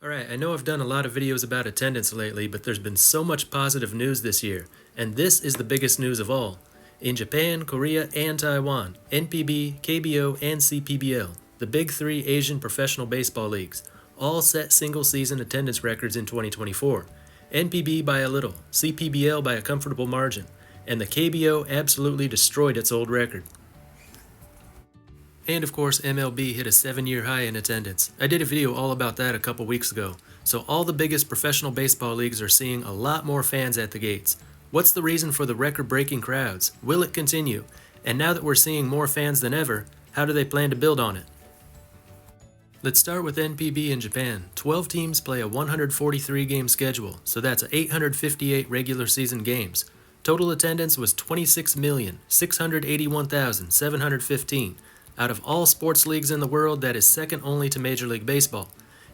Alright, I know I've done a lot of videos about attendance lately, but there's been so much positive news this year, and this is the biggest news of all. In Japan, Korea, and Taiwan, NPB, KBO, and CPBL, the big three Asian professional baseball leagues, all set single-season attendance records in 2024. NPB by a little, CPBL by a comfortable margin, and the KBO absolutely destroyed its old record. And of course, MLB hit a 7-year high in attendance. I did a video all about that a couple weeks ago. So all the biggest professional baseball leagues are seeing a lot more fans at the gates. What's the reason for the record-breaking crowds? Will it continue? And now that we're seeing more fans than ever, how do they plan to build on it? Let's start with NPB in Japan. 12 teams play a 143-game schedule, so that's 858 regular season games. Total attendance was 26,681,715. Out of all sports leagues in the world, that is second only to Major League Baseball,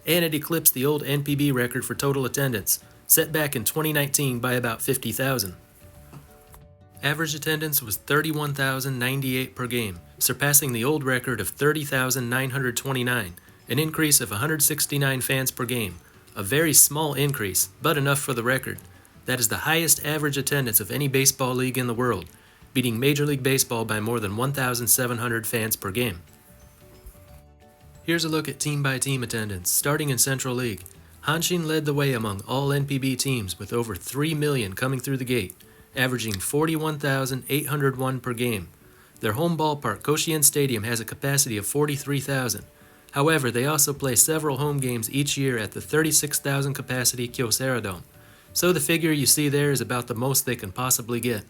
and it eclipsed the old NPB record for total attendance, set back in 2019 by about 50,000. Average attendance was 31,098 per game, surpassing the old record of 30,929, an increase of 169 fans per game, a very small increase, but enough for the record. That is the highest average attendance of any baseball league in the world, beating Major League Baseball by more than 1,700 fans per game. Here's a look at team-by-team attendance, starting in Central League. Hanshin led the way among all NPB teams with over 3 million coming through the gate, averaging 41,801 per game. Their home ballpark, Koshien Stadium, has a capacity of 43,000. However, they also play several home games each year at the 36,000 capacity Kyocera Dome, so the figure you see there is about the most they can possibly get.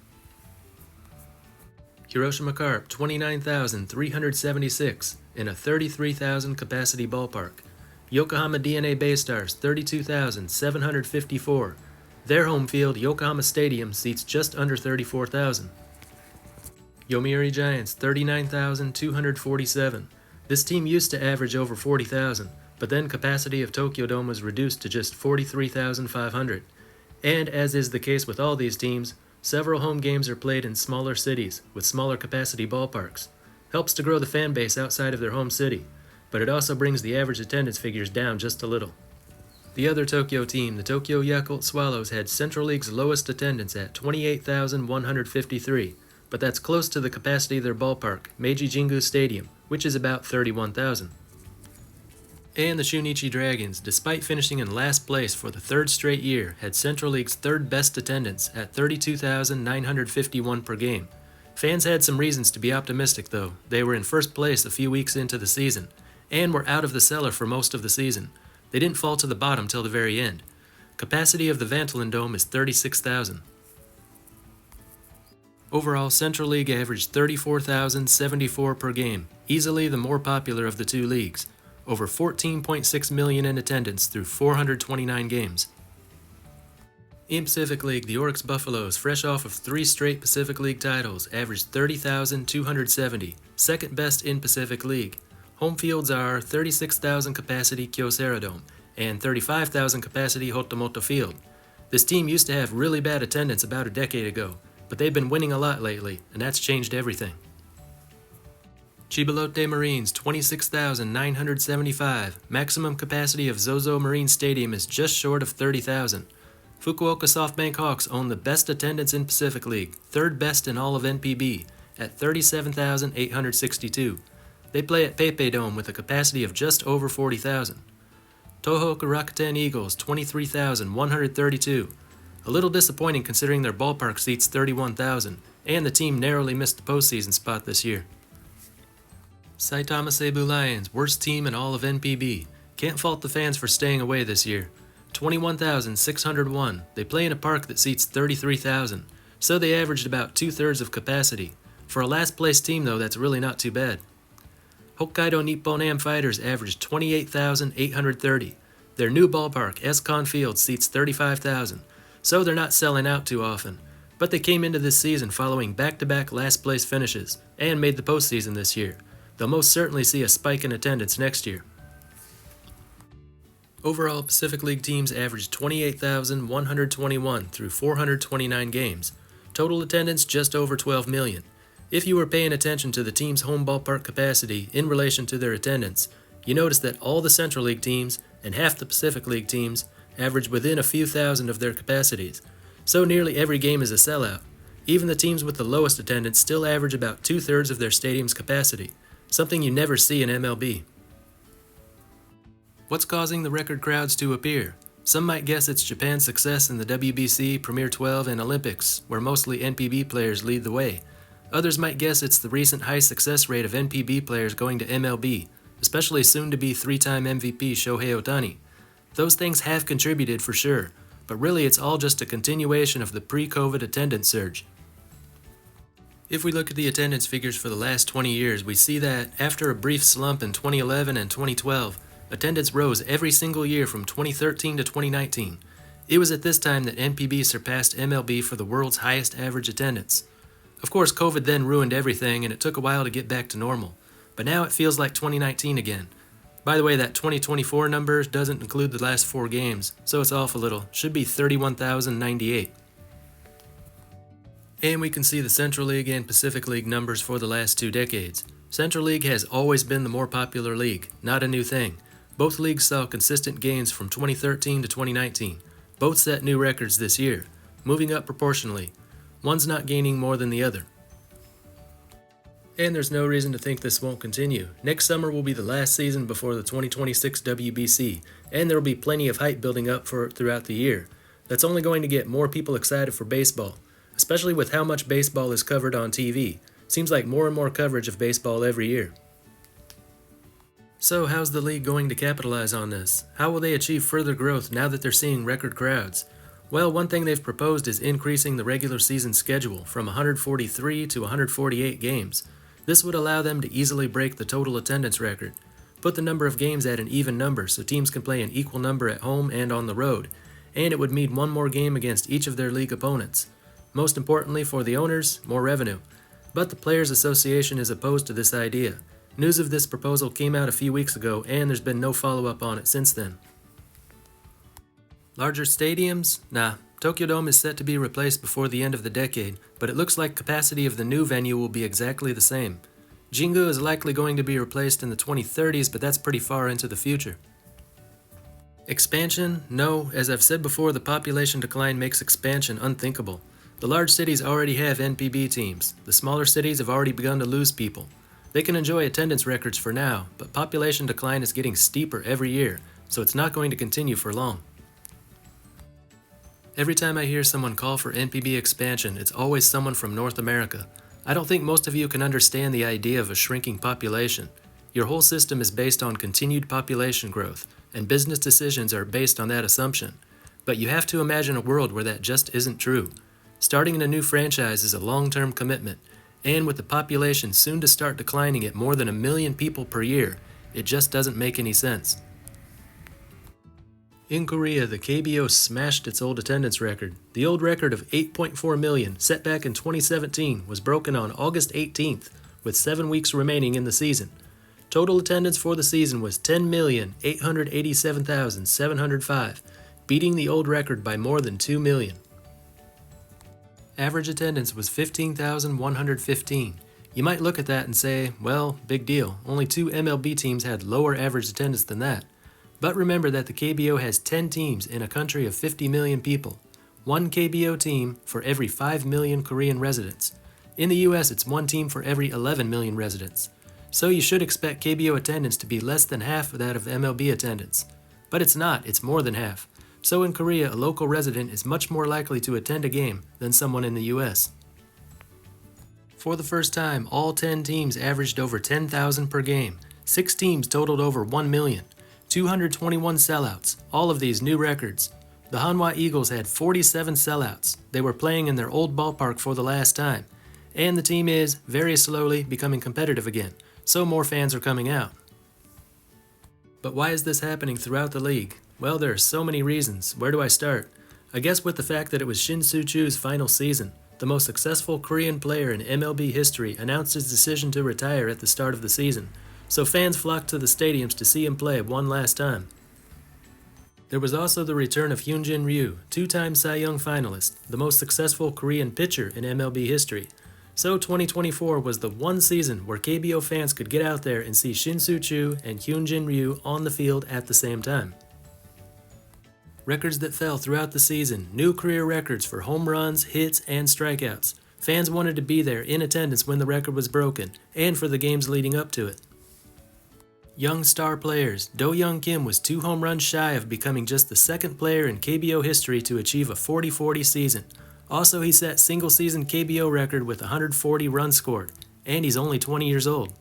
Hiroshima Carp, 29,376 in a 33,000 capacity ballpark. Yokohama DNA Baystars, 32,754. Their home field, Yokohama Stadium, seats just under 34,000. Yomiuri Giants, 39,247. This team used to average over 40,000, but then capacity of Tokyo Dome was reduced to just 43,500. And as is the case with all these teams, several home games are played in smaller cities with smaller capacity ballparks. Helps to grow the fan base outside of their home city, but it also brings the average attendance figures down just a little. The other Tokyo team, the Tokyo Yakult Swallows, had Central League's lowest attendance at 28,153, but that's close to the capacity of their ballpark, Meiji Jingu Stadium, which is about 31,000. And the Shunichi Dragons, despite finishing in last place for the third straight year, had Central League's third best attendance at 32,951 per game. Fans had some reasons to be optimistic though. They were in first place a few weeks into the season, and were out of the cellar for most of the season. They didn't fall to the bottom till the very end. Capacity of the Vantolin Dome is 36,000. Overall, Central League averaged 34,074 per game, easily the more popular of the two leagues. Over 14.6 million in attendance through 429 games. In Pacific League, the Oryx Buffaloes, fresh off of 3 straight Pacific League titles, averaged 30,270, second best in Pacific League. Home fields are 36,000 capacity Kyocera Dome and 35,000 capacity Hotomoto Field. This team used to have really bad attendance about a decade ago, but they've been winning a lot lately, and that's changed everything. Chiba-Lotte Marines, 26,975. Maximum capacity of Zozo Marine Stadium is just short of 30,000. Fukuoka SoftBank Hawks own the best attendance in Pacific League, third best in all of NPB, at 37,862. They play at Taipei Dome with a capacity of just over 40,000. Tohoku Rakuten Eagles, 23,132. A little disappointing considering their ballpark seats 31,000, and the team narrowly missed the postseason spot this year. Saitama Seibu Lions, worst team in all of NPB. Can't fault the fans for staying away this year. 21,601. They play in a park that seats 33,000, so they averaged about 2/3 of capacity. For a last place team though, that's really not too bad. Hokkaido Nippon Am Fighters averaged 28,830. Their new ballpark, S-Con Field, seats 35,000, so they're not selling out too often. But they came into this season following back-to-back last place finishes, and made the postseason this year. They'll most certainly see a spike in attendance next year. Overall, Pacific League teams averaged 28,121 through 429 games. Total attendance just over 12 million. If you were paying attention to the team's home ballpark capacity in relation to their attendance, you notice that all the Central League teams and half the Pacific League teams average within a few thousand of their capacities, so nearly every game is a sellout. Even the teams with the lowest attendance still average about 2/3 of their stadium's capacity, something you never see in MLB. What's causing the record crowds to appear? Some might guess it's Japan's success in the WBC, Premier 12, and Olympics, where mostly NPB players lead the way. Others might guess it's the recent high success rate of NPB players going to MLB, especially soon-to-be three-time MVP Shohei Ohtani. Those things have contributed for sure, but really it's all just a continuation of the pre-COVID attendance surge. If we look at the attendance figures for the last 20 years, we see that after a brief slump in 2011 and 2012, attendance rose every single year from 2013 to 2019. It was at this time that NPB surpassed MLB for the world's highest average attendance. Of course, COVID then ruined everything and it took a while to get back to normal, but now it feels like 2019 again. By the way, that 2024 number doesn't include the last 4 games, so it's off a little. Should be 31,098. And we can see the Central League and Pacific League numbers for the last 2 decades. Central League has always been the more popular league, not a new thing. Both leagues saw consistent gains from 2013 to 2019. Both set new records this year, moving up proportionally. One's not gaining more than the other. And there's no reason to think this won't continue. Next summer will be the last season before the 2026 WBC, and there will be plenty of hype building up for it throughout the year. That's only going to get more people excited for baseball, especially with how much baseball is covered on TV. Seems like more and more coverage of baseball every year. So how's the league going to capitalize on this? How will they achieve further growth now that they're seeing record crowds? Well, one thing they've proposed is increasing the regular season schedule from 143 to 148 games. This would allow them to easily break the total attendance record. Put the number of games at an even number so teams can play an equal number at home and on the road, and it would mean one more game against each of their league opponents. Most importantly for the owners, more revenue. But the Players Association is opposed to this idea. News of this proposal came out a few weeks ago, and there's been no follow-up on it since then. Larger stadiums? Nah. Tokyo Dome is set to be replaced before the end of the decade, but it looks like capacity of the new venue will be exactly the same. Jingu is likely going to be replaced in the 2030s, but that's pretty far into the future. Expansion? No. As I've said before, the population decline makes expansion unthinkable. The large cities already have NPB teams. The smaller cities have already begun to lose people. They can enjoy attendance records for now, but population decline is getting steeper every year, so it's not going to continue for long. Every time I hear someone call for NPB expansion, it's always someone from North America. I don't think most of you can understand the idea of a shrinking population. Your whole system is based on continued population growth, and business decisions are based on that assumption. But you have to imagine a world where that just isn't true. Starting a new franchise is a long-term commitment, and with the population soon to start declining at more than 1 million people per year, it just doesn't make any sense. In Korea, the KBO smashed its old attendance record. The old record of 8.4 million, set back in 2017, was broken on August 18th, with 7 weeks remaining in the season. Total attendance for the season was 10,887,705, beating the old record by more than 2 million. Average attendance was 15,115. You might look at that and say, well, big deal. Only 2 MLB teams had lower average attendance than that. But remember that the KBO has 10 teams in a country of 50 million people. 1 KBO team for every 5 million Korean residents. In the US, it's 1 team for every 11 million residents. So you should expect KBO attendance to be less than half of that of MLB attendance. But it's not, it's more than half. So in Korea, a local resident is much more likely to attend a game than someone in the US. For the first time, all 10 teams averaged over 10,000 per game. 6 teams totaled over 1 million. 221 sellouts, all of these new records. The Hanwha Eagles had 47 sellouts. They were playing in their old ballpark for the last time. And the team is, very slowly, becoming competitive again, so more fans are coming out. But why is this happening throughout the league? Well, there are so many reasons. Where do I start? I guess with the fact that it was Shin Soo-choo's final season. The most successful Korean player in MLB history announced his decision to retire at the start of the season, so fans flocked to the stadiums to see him play one last time. There was also the return of Hyunjin Ryu, 2-time Cy Young finalist, the most successful Korean pitcher in MLB history. So 2024 was the one season where KBO fans could get out there and see Shin-Soo Choo and Hyunjin Ryu on the field at the same time. Records that fell throughout the season, new career records for home runs, hits, and strikeouts. Fans wanted to be there in attendance when the record was broken, and for the games leading up to it. Young star players, Do-Young Kim was 2 home runs shy of becoming just the second player in KBO history to achieve a 40-40 season. Also, he set single-season KBO record with 140 runs scored, and he's only 20 years old.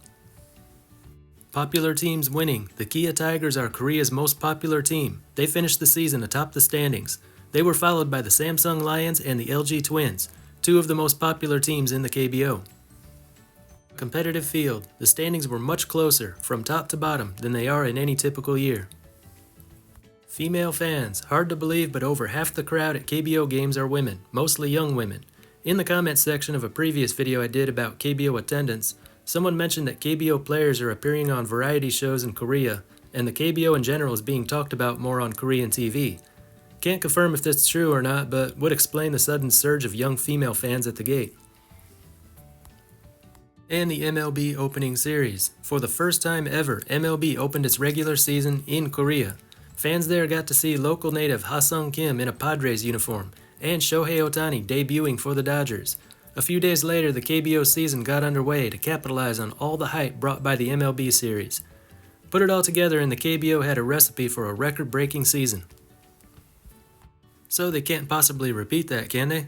Popular teams winning. The Kia Tigers are Korea's most popular team. They finished the season atop the standings. They were followed by the Samsung Lions and the LG Twins, 2 of the most popular teams in the KBO. Competitive field. The standings were much closer, from top to bottom, than they are in any typical year. Female fans. Hard to believe, but over half the crowd at KBO games are women, mostly young women. In the comments section of a previous video I did about KBO attendance, someone mentioned that KBO players are appearing on variety shows in Korea, and the KBO in general is being talked about more on Korean TV. Can't confirm if that's true or not, but would explain the sudden surge of young female fans at the gate. And the MLB opening series. For the first time ever, MLB opened its regular season in Korea. Fans there got to see local native Ha-Sung Kim in a Padres uniform, and Shohei Ohtani debuting for the Dodgers. A few days later, the KBO season got underway to capitalize on all the hype brought by the MLB series. Put it all together and the KBO had a recipe for a record-breaking season. So they can't possibly repeat that, can they?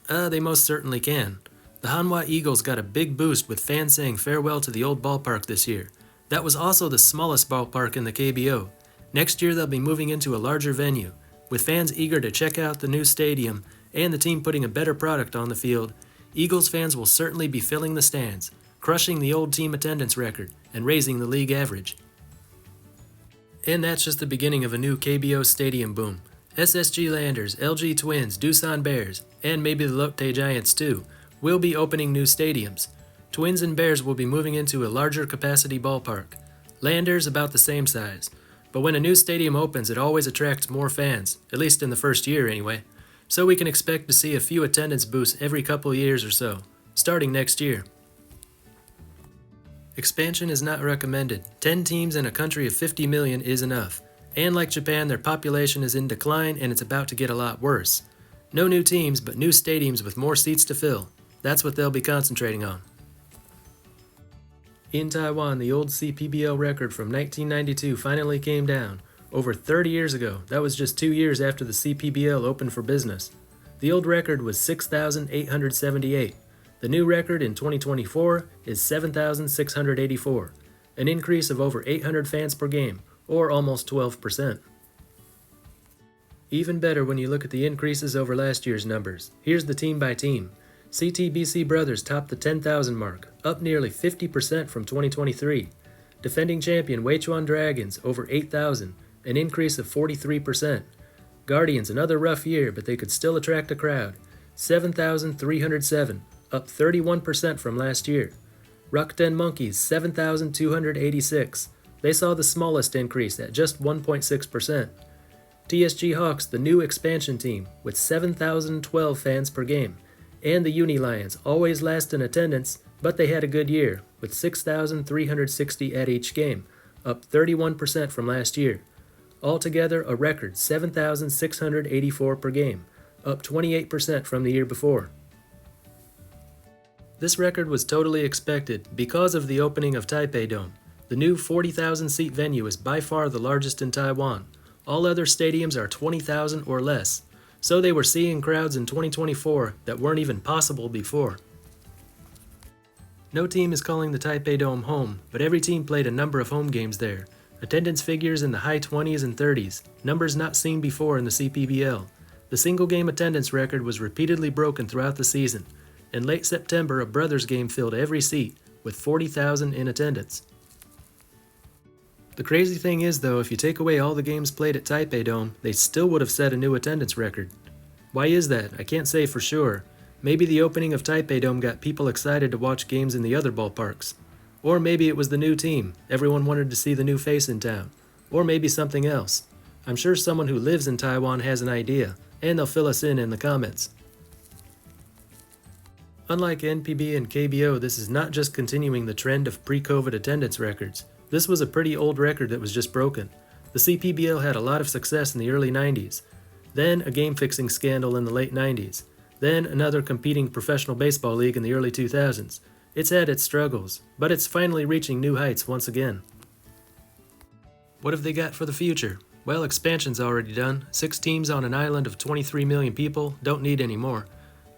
They most certainly can. The Hanwha Eagles got a big boost with fans saying farewell to the old ballpark this year. That was also the smallest ballpark in the KBO. Next year they'll be moving into a larger venue. With fans eager to check out the new stadium and the team putting a better product on the field, Eagles fans will certainly be filling the stands, crushing the old team attendance record and raising the league average. And that's just the beginning of a new KBO stadium boom. SSG Landers, LG Twins, Doosan Bears, and maybe the Lotte Giants too, will be opening new stadiums. Twins and Bears will be moving into a larger capacity ballpark. Landers about the same size. But when a new stadium opens, it always attracts more fans, at least in the first year anyway. So we can expect to see a few attendance boosts every couple years or so, starting next year. Expansion is not recommended. 10 teams in a country of 50 million is enough. And like Japan, their population is in decline and it's about to get a lot worse. No new teams, but new stadiums with more seats to fill. That's what they'll be concentrating on. In Taiwan, the old CPBL record from 1992 finally came down. Over 30 years ago, that was just 2 years after the CPBL opened for business. The old record was 6,878. The new record in 2024 is 7,684, an increase of over 800 fans per game, or almost 12%. Even better when you look at the increases over last year's numbers. Here's the team by team. CTBC Brothers topped the 10,000 mark, up nearly 50% from 2023. Defending champion Weichuan Dragons over 8,000, an increase of 43%. Guardians another rough year, but they could still attract a crowd, 7,307, up 31% from last year. Rakuten Monkeys 7,286. They saw the smallest increase at just 1.6%. TSG Hawks, the new expansion team, with 7,012 fans per game. And the Uni Lions, always last in attendance, but they had a good year, with 6,360 at each game, up 31% from last year. Altogether, a record 7,684 per game, up 28% from the year before. This record was totally expected because of the opening of Taipei Dome. The new 40,000-seat venue is by far the largest in Taiwan. All other stadiums are 20,000 or less. So they were seeing crowds in 2024 that weren't even possible before. No team is calling the Taipei Dome home, but every team played a number of home games there. Attendance figures in the high 20s and 30s, numbers not seen before in the CPBL. The single-game attendance record was repeatedly broken throughout the season. In late September, a Brothers game filled every seat, with 40,000 in attendance. The crazy thing is, though, if you take away all the games played at Taipei Dome, they still would have set a new attendance record. Why is that? I can't say for sure. Maybe the opening of Taipei Dome got people excited to watch games in the other ballparks. Or maybe it was the new team. Everyone wanted to see the new face in town. Or maybe something else. I'm sure someone who lives in Taiwan has an idea, and they'll fill us in the comments. Unlike NPB and KBO, this is not just continuing the trend of pre-COVID attendance records. This was a pretty old record that was just broken. The CPBL had a lot of success in the early 90s, then a game-fixing scandal in the late 90s, then another competing professional baseball league in the early 2000s. It's had its struggles, but it's finally reaching new heights once again. What have they got for the future? Well, expansion's already done. 6 teams on an island of 23 million people, don't need any more.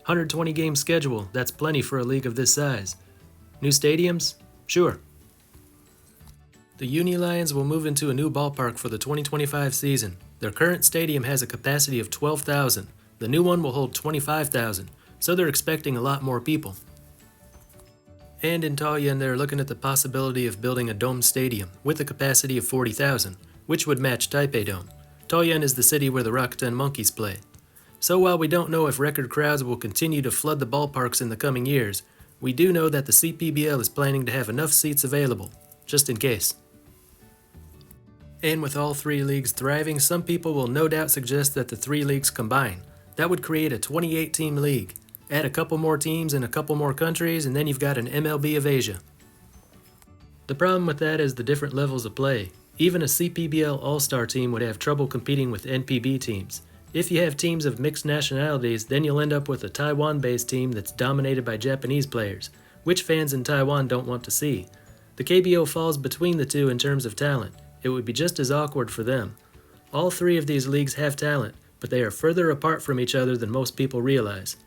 120 game schedule, that's plenty for a league of this size. New stadiums? Sure. The Uni Lions will move into a new ballpark for the 2025 season. Their current stadium has a capacity of 12,000. The new one will hold 25,000, so they're expecting a lot more people. And in Taiwan, they're looking at the possibility of building a dome stadium with a capacity of 40,000, which would match Taipei Dome. Taiwan is the city where the Rakuten Monkeys play. So while we don't know if record crowds will continue to flood the ballparks in the coming years, we do know that the CPBL is planning to have enough seats available, just in case. And with all 3 leagues thriving, some people will no doubt suggest that the 3 leagues combine. That would create a 28-team league. Add a couple more teams in a couple more countries, and then you've got an MLB of Asia. The problem with that is the different levels of play. Even a CPBL All-Star team would have trouble competing with NPB teams. If you have teams of mixed nationalities, then you'll end up with a Taiwan-based team that's dominated by Japanese players, which fans in Taiwan don't want to see. The KBO falls between the two in terms of talent. It would be just as awkward for them. All 3 of these leagues have talent, but they are further apart from each other than most people realize.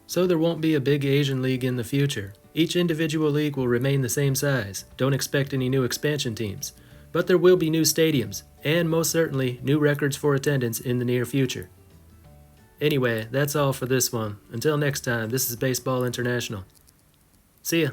So there won't be a big Asian league in the future. Each individual league will remain the same size. Don't expect any new expansion teams. But there will be new stadiums, and most certainly new records for attendance in the near future. Anyway, that's all for this one. Until next time, this is Baseball International. See ya!